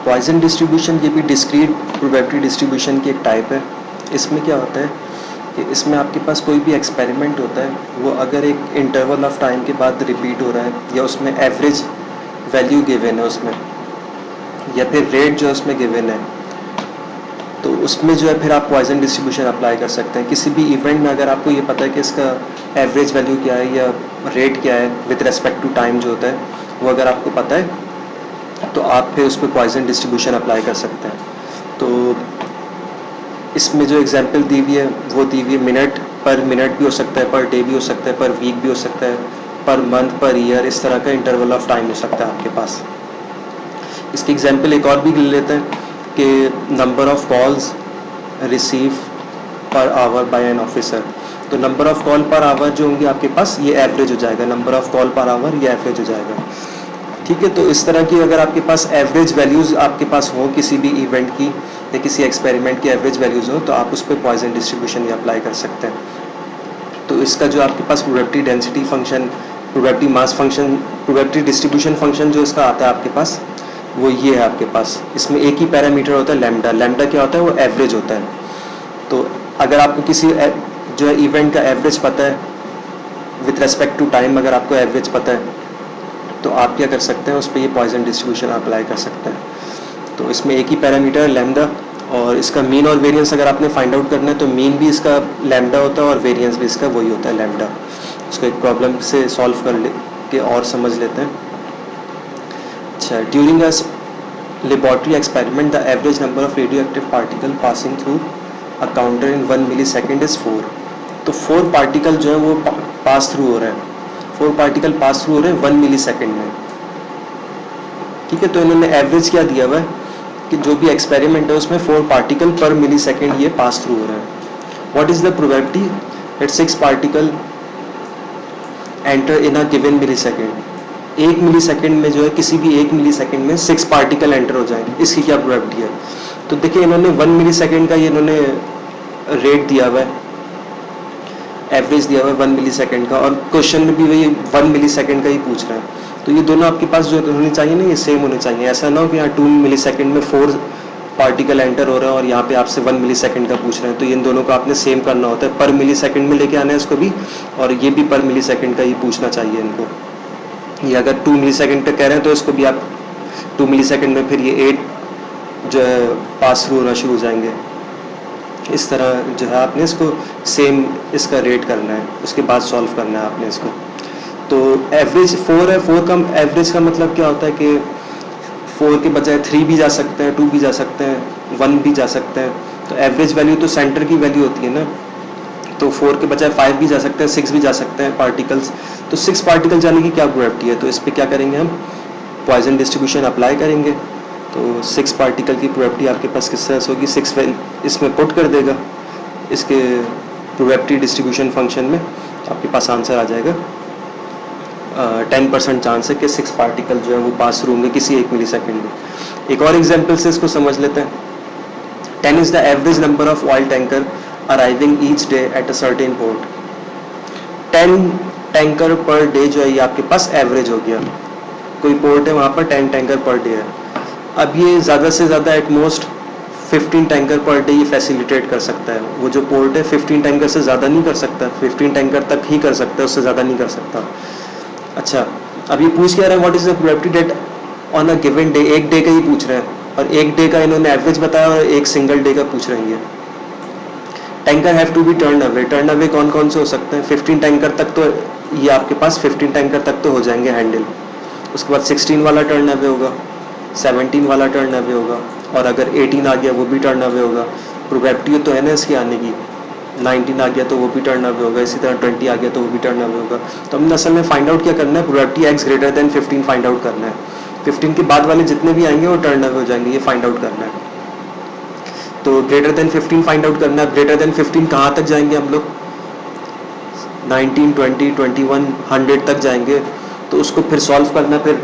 Poisson distribution ये भी discrete probability distribution की एक टाइप है। इसमें क्या होता है कि इसमें आपके पास कोई भी एक्सपेरिमेंट होता है वो अगर एक इंटरवल ऑफ टाइम के बाद रिपीट हो रहा है या उसमें एवरेज वैल्यू गिवन है उसमें, या फिर रेट जो है उसमें गिवन है, तो उसमें जो है फिर आप पॉइजन डिस्ट्रीब्यूशन अप्लाई कर सकते हैं। किसी भी इवेंट में अगर आपको ये पता है कि इसका एवरेज वैल्यू क्या है या रेट क्या है विद रेस्पेक्ट टू टाइम जो होता है वो अगर आपको पता है तो आप फिर उस पर पॉइजन डिस्ट्रीब्यूशन अप्लाई कर सकते हैं। तो इसमें जो एग्जांपल दी हुई है वो दी हुई है मिनट पर मिनट भी हो सकता है, पर डे भी हो सकता है, पर वीक भी हो सकता है, पर मंथ, पर ईयर, इस तरह का इंटरवल ऑफ टाइम हो सकता है आपके पास। इसकी एग्जांपल एक और भी ले लेते हैं कि number of calls receive per hour by an officer. तो number of call per hour जो होंगे आपके पास ये एवरेज हो जाएगा, number of call per hour ये एवरेज हो जाएगा। ठीक है, तो इस तरह की अगर आपके पास एवरेज वैल्यूज़ आपके पास हो किसी भी इवेंट की या किसी एक्सपेरिमेंट की एवरेज वैल्यूज़ हो तो आप उस पर पॉइजन डिस्ट्रीब्यूशन ये अप्लाई कर सकते हैं। तो इसका जो आपके पास probability density function, probability mass function, probability distribution function जो इसका आता है आपके पास वो ये है आपके पास। इसमें एक ही पैरामीटर होता है लैम्डा। लैम्डा क्या होता है? वो एवरेज होता है। तो अगर आपको किसी जो है इवेंट का एवरेज पता है विथ रेस्पेक्ट टू टाइम, अगर आपको एवरेज पता है तो आप क्या कर सकते हैं उस पर ये पॉइजन डिस्ट्रीब्यूशन अप्लाई कर सकते हैं। तो इसमें एक ही पैरामीटर लैम्डा और इसका मीन और वेरिएंस अगर आपने फाइंड आउट करना है तो मीन भी इसका लैम्डा होता है और वेरिएंस भी इसका वही होता है लैम्डा। उसको एक प्रॉब्लम से सॉल्व कर के और समझ लेते हैं। अच्छा, during a laboratory experiment the average number of radio active particle passing through a counter in 1 millisecond is 4। तो 4 पार्टिकल जो है वो पास थ्रू हो रहे हैं, 4 पार्टिकल पास थ्रू हो रहे हैं 1 मिलीसेकंड में। ठीक है, तो इन्होंने एवरेज क्या दिया हुआ है कि जो भी एक्सपेरिमेंट है उसमें 4 पार्टिकल पर मिलीसेकंड ये पास थ्रू हो रहे हैं। What is the probability that 6 particle enter in a given millisecond. 1 millisecond में जो है किसी भी 1 मिलीसेकंड में 6 पार्टिकल एंटर हो जाएंगे, इसकी क्या प्रोबेबिलिटी है? तो देखिए इन्होंने 1 मिलीसेकंड का ये इन्होंने रेट दिया हुआ है, एवरेज दिया हुआ है 1 मिलीसेकंड का, और क्वेश्चन में भी वही 1 मिलीसेकंड का ही पूछ रहे हैं। तो ये दोनों आपके पास जो होने चाहिए ना ये सेम होने चाहिए। ऐसा ना हो कि यहाँ 2 मिलीसेकंड में 4 पार्टिकल एंटर हो रहे हैं और यहाँ पे आपसे 1 मिलीसेकंड का पूछ रहे हैं। तो इन दोनों को आपने सेम करना होता है, पर मिलीसेकंड में लेके आना है इसको भी, और ये भी पर मिलीसेकंड का ही पूछना चाहिए इनको। ये अगर 2 मिलीसेकंड तक कह रहे हैं तो इसको भी आप 2 मिलीसेकंड में फिर ये 8 जो है पास थ्रू होना शुरू हो जाएंगे। इस तरह जो है आपने इसको सेम इसका रेट करना है, उसके बाद सॉल्व करना है आपने इसको। तो एवरेज 4 है, 4 का एवरेज का मतलब क्या होता है कि 4 के बजाय 3 भी जा सकते हैं, 2 भी जा सकते हैं, 1 भी जा सकते हैं। तो एवरेज वैल्यू तो सेंटर की वैल्यू होती है ना, तो 4 के बजाय 5 भी जा सकते हैं, 6 भी जा सकते हैं पार्टिकल्स। तो 6 पार्टिकल जाने की क्या प्रोबेबिलिटी है? तो इस पर क्या करेंगे हम? पॉइजन डिस्ट्रीब्यूशन अप्लाई करेंगे। तो 6 पार्टिकल की प्रोबेबिलिटी आपके पास किस तरह से होगी? 6 इसमें पुट कर देगा इसके प्रोबेबिलिटी डिस्ट्रीब्यूशन फंक्शन में, आपके पास आंसर आ जाएगा 10% चांस है कि 6 पार्टिकल जो है वो पास थ्रू होंगे किसी 1 मिलीसेकंड में। एक और एग्जांपल से इसको समझ लेते हैं। 10 is the average number of oil tanker arriving each day at a certain port. 10 tanker per day जो है ये आपके पास एवरेज हो गया। कोई पोर्ट है वहाँ पर 10 टैंकर पर डे है। अब ये ज़्यादा से ज़्यादा एटमोस्ट 15 टैंकर पर डे ये फैसिलिटेट कर सकता है। वो जो पोर्ट है 15 टैंकर से ज़्यादा नहीं कर सकता, 15 टैंकर तक ही कर सकता है, उससे ज़्यादा नहीं कर सकता। अच्छा, अब ये पूछ क्या रहे हैं? What is the probability date on a given day. एक डे का ही पूछ रहे हैं और एक डे का इन्होंने एवरेज बताया और एक सिंगल डे का पूछ रहे हैं। Tanker have to be turn away. Turn away कौन कौन से हो सकते हैं? 15 टैंकर तक तो ये आपके पास 15 टैंकर तक तो हो जाएंगे हैंडल। उसके बाद 16 वाला टर्न अवे होगा, 17 वाला टर्न अवे होगा, और अगर 18 आ गया वो भी टर्न अवे होगा। प्रोबेबिलिटी तो है ना इसकी आने की। 19 आ गया तो वो भी टर्न अवे होगा, इसी तरह 20 आ गया तो वो भी टर्न अवे होगा। तो हमने असल में फाइंड आउट क्या करना है? Probability x greater than 15 find out करना है। 15 के बाद वाले जितने भी आएंगे वो टर्न अवे हो जाएंगे, ये फाइंड आउट करना है। तो ग्रेटर देन 15 फाइंड आउट करना है। ग्रेटर देन 15 कहाँ तक जाएंगे हम लोग? 19, 20, 21, 100 तक जाएंगे। तो उसको फिर सॉल्व करना फिर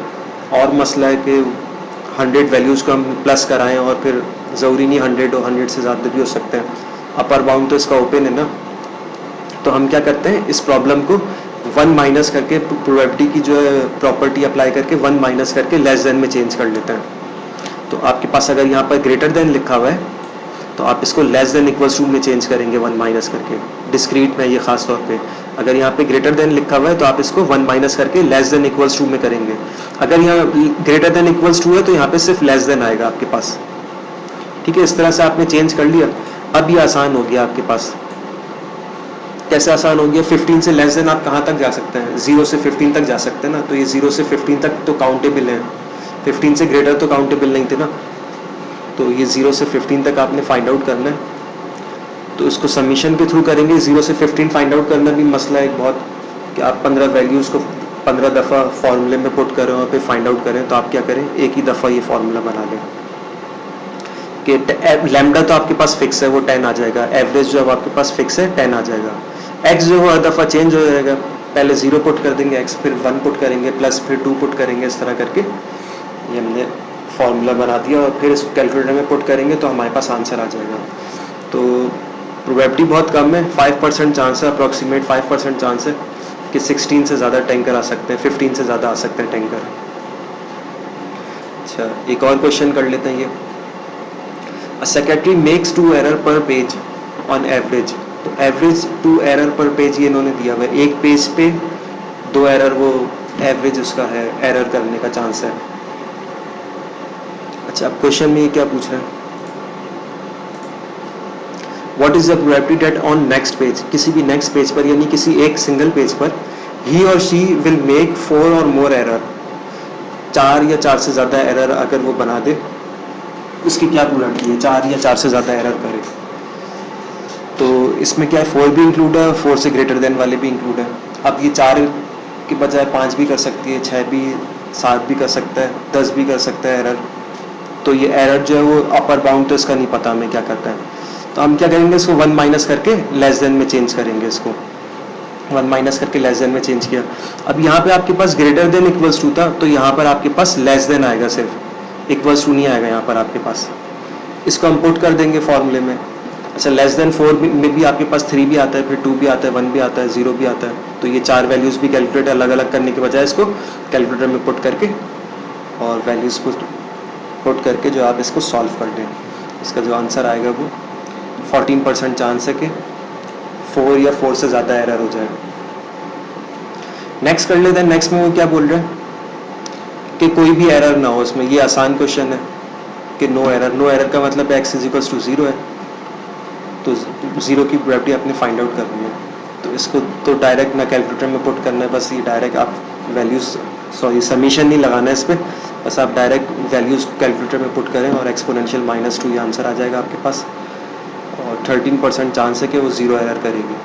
और मसला है कि 100 वैल्यूज़ को हम प्लस कराएं, और फिर ज़रूरी नहीं 100 और 100 से ज़्यादा भी हो सकते हैं। अपर बाउंड तो इसका ओपन है ना। तो हम क्या करते हैं, इस प्रॉब्लम को 1 माइनस करके, प्रोबेबिलिटी की जो है प्रॉपर्टी अप्लाई करके 1 माइनस करके लेस देन में चेंज कर लेते हैं। तो आपके पास अगर यहाँ पर ग्रेटर देन लिखा हुआ है तो आप इसको लेस देन इक्वल्स टू में चेंज करेंगे 1 माइनस करके, डिस्क्रीट में ये खास तौर पे। अगर यहाँ पे ग्रेटर देन लिखा हुआ है तो आप इसको 1 माइनस करके लेस देन इक्वल्स टू में करेंगे। अगर यहाँ ग्रेटर देन इक्वल्स टू है तो यहाँ पे सिर्फ लेस देन आएगा आपके पास। ठीक है, इस तरह से आपने चेंज कर लिया। अब ये आसान हो गया आपके पास। कैसे आसान हो गया? 15 से लेस देन आप कहाँ तक जा सकते हैं? 0 से 15 तक जा सकते हैं ना, तो ये 0 से 15 तक तो काउंटेबल है, 15 से ग्रेटर तो काउंटेबल नहीं थे ना, तो ये 0 से 15 तक आपने फाइंड आउट करना है। तो इसको सबमिशन के थ्रू करेंगे। 0 से 15 फाइंड आउट करना भी मसला एक बहुत, कि आप 15 वैल्यूज़ को 15 दफ़ा फार्मूले में पुट करें और फिर फाइंड आउट करें, तो आप क्या करें, एक ही दफ़ा ये फार्मूला बना लें कि लैम्डा तो आपके पास फिक्स है, वो 10 आ जाएगा। एवरेज जो आपके पास फिक्स है 10 आ जाएगा। एक्स जो हर दफ़ा चेंज हो जाएगा, पहले 0 पुट कर देंगे एक्स, फिर 1 पुट करेंगे, प्लस फिर 2 पुट करेंगे, इस तरह करके ये हमने फार्मूला बना दिया और फिर इसको कैलकुलेटर में पुट करेंगे तो हमारे पास आंसर आ जाएगा। तो प्रोबेबिलिटी बहुत कम है, 5% चांस है, अप्रॉक्सीमेट 5% चांस है कि 16 से ज़्यादा टैंकर आ सकते हैं, 15 से ज़्यादा आ सकते हैं टैंकर। अच्छा, एक और क्वेश्चन कर लेते हैं ये। अ सेक्रेटरी मेक्स 2 एरर पर पेज ऑन एवरेज। तो एवरेज 2 एरर पर पेज ये इन्होंने दिया हुआ है, एक पेज पे 2 एरर वो एवरेज उसका है, एरर करने का चांस है। अच्छा, अब क्वेश्चन में ये क्या पूछ रहे हैं, what is the probability date on next page, किसी भी नेक्स्ट पेज पर यानी किसी एक सिंगल पेज पर ही और शी विल मेक 4 और मोर एरर, 4 या 4 से ज़्यादा एरर अगर वो बना दे, उसकी क्या प्रोबेबिलिटी है 4 या 4 से ज़्यादा एरर करे। तो इसमें क्या है, 4 भी इंक्लूड है, 4 से ग्रेटर देन वाले भी इंक्लूड है। अब ये 4 के बजाय 5 भी कर सकती है, 6 भी, 7 भी कर सकता है, 10 भी कर सकता है एरर। तो ये एरर जो है वो अपर बाउंड तो इसका नहीं पता हमें क्या करता है, तो हम क्या करेंगे, इसको 1 माइनस करके लेस देन में चेंज करेंगे। इसको 1 माइनस करके लेस देन में चेंज किया। अब यहाँ पे आपके पास ग्रेटर देन इक्वल्स टू था, तो यहाँ पर आपके पास लेस देन आएगा, सिर्फ इक्वल्स टू नहीं आएगा यहाँ पर आपके पास। इसको हम पुट कर देंगे फॉर्मूले में। अच्छा, लेस देन 4 में भी आपके पास 3 भी आता है, फिर 2 भी आता है, 1 भी आता है, 0 भी आता है। तो ये 4 वैल्यूज़ भी कैलकुलेटर अलग अलग करने के बजाय इसको कैलकुलेटर में पुट करके और वैल्यूज़ को पुट करके जो आप इसको सॉल्व कर दें, इसका जो आंसर आएगा वो 14% चांस है कि 4 या 4 से ज़्यादा एरर हो जाए। नेक्स्ट कर लेते हैं। नेक्स्ट में वो क्या बोल रहे हैं कि कोई भी एरर ना हो इसमें। ये आसान क्वेश्चन है कि नो एरर। नो एरर का मतलब x = 0 है, तो 0 की प्रोबेबिलिटी आपने फाइंड आउट करनी है। तो इसको तो डायरेक्ट ना कैलकुलेटर में पुट करना है, बस ये डायरेक्ट आप वैल्यूज़, सॉरी समीशन नहीं लगाना है इस पर, बस आप डायरेक्ट वैल्यूज़ कैलकुलेटर में पुट करें और एक्सपोनेंशियल -2 ये आंसर आ जाएगा आपके पास। और 13% चांस है कि वो 0 एरर करेगी।